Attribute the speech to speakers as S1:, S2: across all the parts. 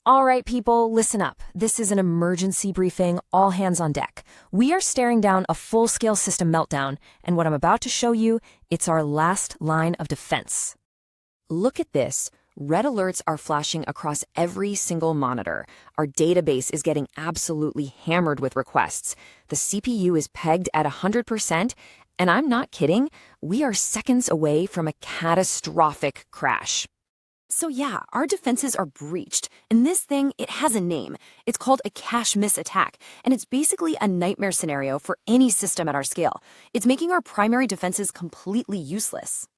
S1: All right, people, listen up. This is an emergency briefing, all hands on deck. We are staring down a full-scale system meltdown, and what I'm about to show you, it's our last line of defense. Look at this. Red alerts are flashing across every single monitor. Our database is getting absolutely hammered with requests. The CPU is pegged at 100%, and I'm not kidding, we are seconds away from a catastrophic crash. So yeah, our defenses are breached, and this thing, it has a name. It's called a cache miss attack, and it's basically a nightmare scenario for any system at our scale. It's making our primary defenses completely useless.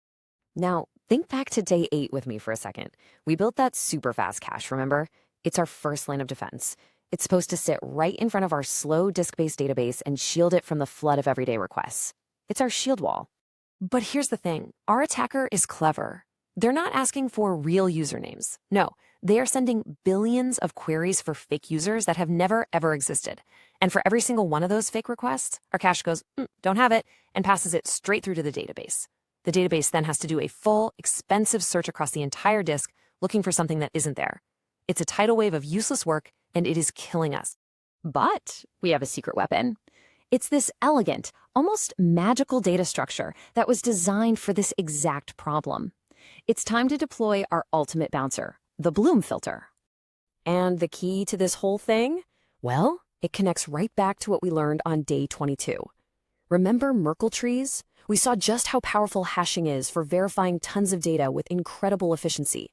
S1: Now, think back to day 8 with me for a second. We built that super fast cache, remember? It's our first line of defense. It's supposed to sit right in front of our slow disk-based database and shield it from the flood of everyday requests. It's our shield wall. But here's the thing, our attacker is clever. They're not asking for real usernames. No, they are sending billions of queries for fake users that have never, ever existed. And for every single one of those fake requests, our cache goes, don't have it, and passes it straight through to the database. The database then has to do a full, expensive search across the entire disk looking for something that isn't there. It's a tidal wave of useless work, and it is killing us. But we have a secret weapon. It's this elegant, almost magical data structure that was designed for this exact problem. It's time to deploy our ultimate bouncer, the Bloom filter. And the key to this whole thing? Well, it connects right back to what we learned on day 22. Remember Merkle Trees? We saw just how powerful hashing is for verifying tons of data with incredible efficiency.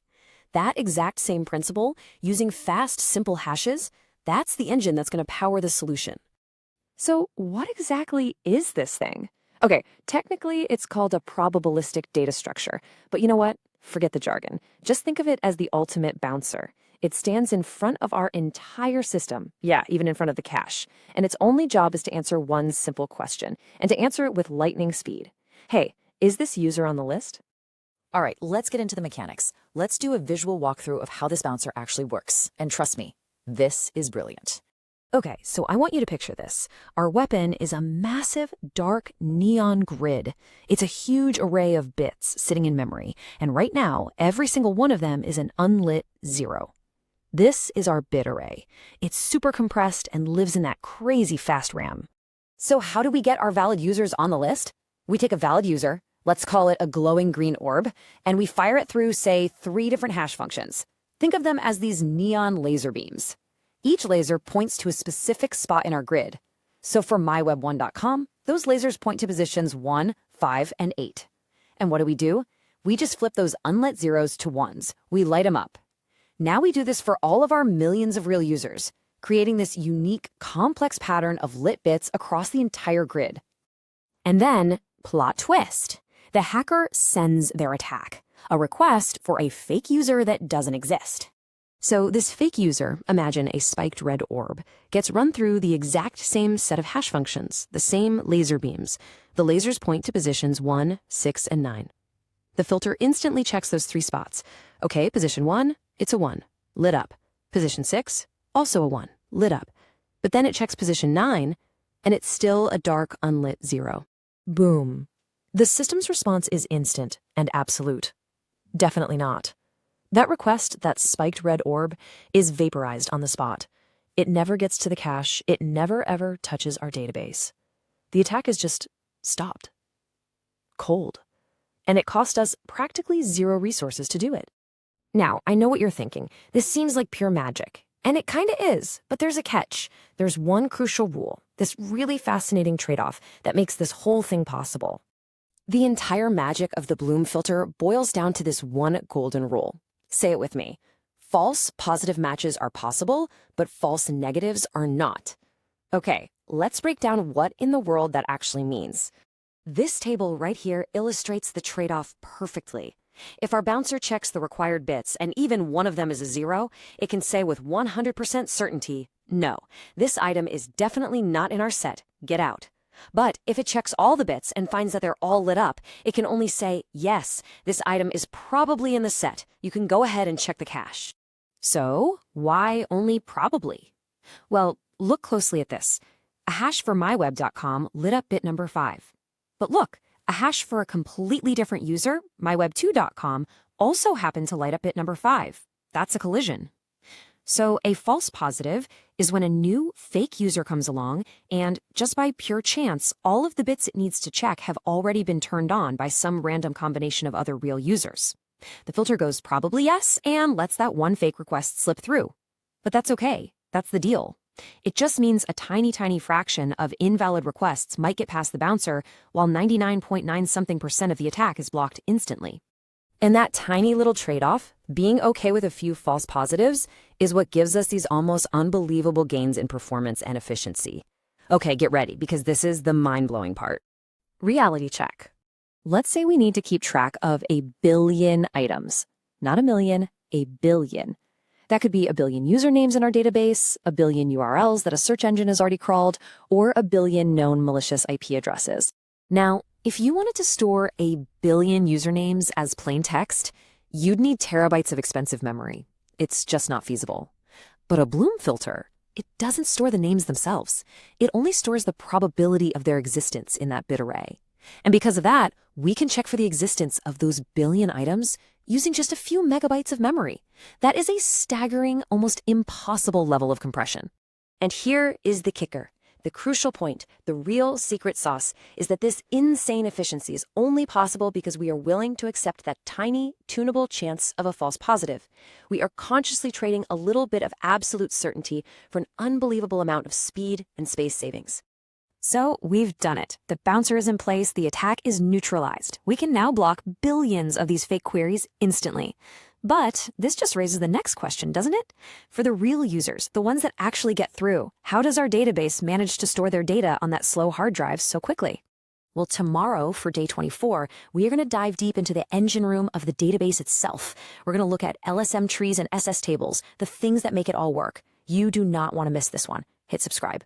S1: That exact same principle, using fast, simple hashes, that's the engine that's going to power the solution. So what exactly is this thing? Okay, technically it's called a probabilistic data structure, but you know what? Forget the jargon. Just think of it as the ultimate bouncer. It stands in front of our entire system, yeah, even in front of the cache, and its only job is to answer one simple question, and to answer it with lightning speed. Hey, is this user on the list?
S2: All right, let's get into the mechanics. Let's do a visual walkthrough of how this bouncer actually works, and trust me, this is brilliant.
S1: Okay, so I want you to picture this. Our weapon is a massive, dark, neon grid. It's a huge array of bits sitting in memory, and right now, every single one of them is an unlit 0. This is our bit array. It's super compressed and lives in that crazy fast RAM.
S2: So how do we get our valid users on the list? We take a valid user, let's call it a glowing green orb, and we fire it through, say, 3 different hash functions. Think of them as these neon laser beams. Each laser points to a specific spot in our grid. So for myweb1.com, those lasers point to positions 1, 5, and 8. And what do? We just flip those unlit zeros to ones. We light them up. Now we do this for all of our millions of real users, creating this unique, complex pattern of lit bits across the entire grid.
S1: And then, plot twist, the hacker sends their attack, a request for a fake user that doesn't exist. So this fake user, imagine a spiked red orb, gets run through the exact same set of hash functions, the same laser beams. The lasers point to positions 1, 6, and 9. The filter instantly checks those 3 spots. Okay, position 1, it's a 1, lit up. Position 6, also a 1, lit up. But then it checks position 9, and it's still a dark, unlit 0. Boom. The system's response is instant and absolute. Definitely not. That request, that spiked red orb, is vaporized on the spot. It never gets to the cache. It never, ever touches our database. The attack is just stopped. Cold. And it cost us practically 0 resources to do it. Now, I know what you're thinking. This seems like pure magic. And it kinda is, but there's a catch. There's one crucial rule, this really fascinating trade-off that makes this whole thing possible. The entire magic of the Bloom filter boils down to this one golden rule. Say it with me. False positive matches are possible, but false negatives are not. Okay, let's break down what in the world that actually means. This table right here illustrates the trade-off perfectly. If our bouncer checks the required bits and even one of them is a 0, it can say with 100% certainty, no, this item is definitely not in our set, get out. But if it checks all the bits and finds that they're all lit up, it can only say, yes, this item is probably in the set. You can go ahead and check the cache. So, why only probably? Well, look closely at this. A hash for myweb.com lit up bit number 5. But look, a hash for a completely different user, myweb2.com, also happened to light up bit number 5. That's a collision.
S2: So a false positive is when a new fake user comes along and, just by pure chance, all of the bits it needs to check have already been turned on by some random combination of other real users. The filter goes probably yes and lets that one fake request slip through. But that's okay. That's the deal. It just means a tiny fraction of invalid requests might get past the bouncer, while 99.9% of the attack is blocked instantly. And that tiny little trade-off, being okay with a few false positives, is what gives us these almost unbelievable gains in performance and efficiency. Okay, get ready, because this is the mind-blowing part. Reality check. Let's say we need to keep track of 1 billion items. Not a million, 1 billion. That could be 1 billion usernames in our database, 1 billion URLs that a search engine has already crawled, or 1 billion known malicious IP addresses. Now, if you wanted to store 1 billion usernames as plain text, you'd need terabytes of expensive memory. It's just not feasible. But a Bloom filter, it doesn't store the names themselves. It only stores the probability of their existence in that bit array. And because of that, we can check for the existence of those billion items using just a few megabytes of memory. That is a staggering, almost impossible level of compression. And here is the kicker. The crucial point, the real secret sauce, is that this insane efficiency is only possible because we are willing to accept that tiny, tunable chance of a false positive. We are consciously trading a little bit of absolute certainty for an unbelievable amount of speed and space savings. So we've done it. The bouncer is in place, the attack is neutralized. We can now block billions of these fake queries instantly. But this just raises the next question, doesn't it? For the real users, the ones that actually get through, how does our database manage to store their data on that slow hard drive so quickly? Well, tomorrow, for day 24, we are going to dive deep into the engine room of the database itself. We're going to look at LSM trees and SS tables, the things that make it all work. You do not want to miss this one. Hit subscribe.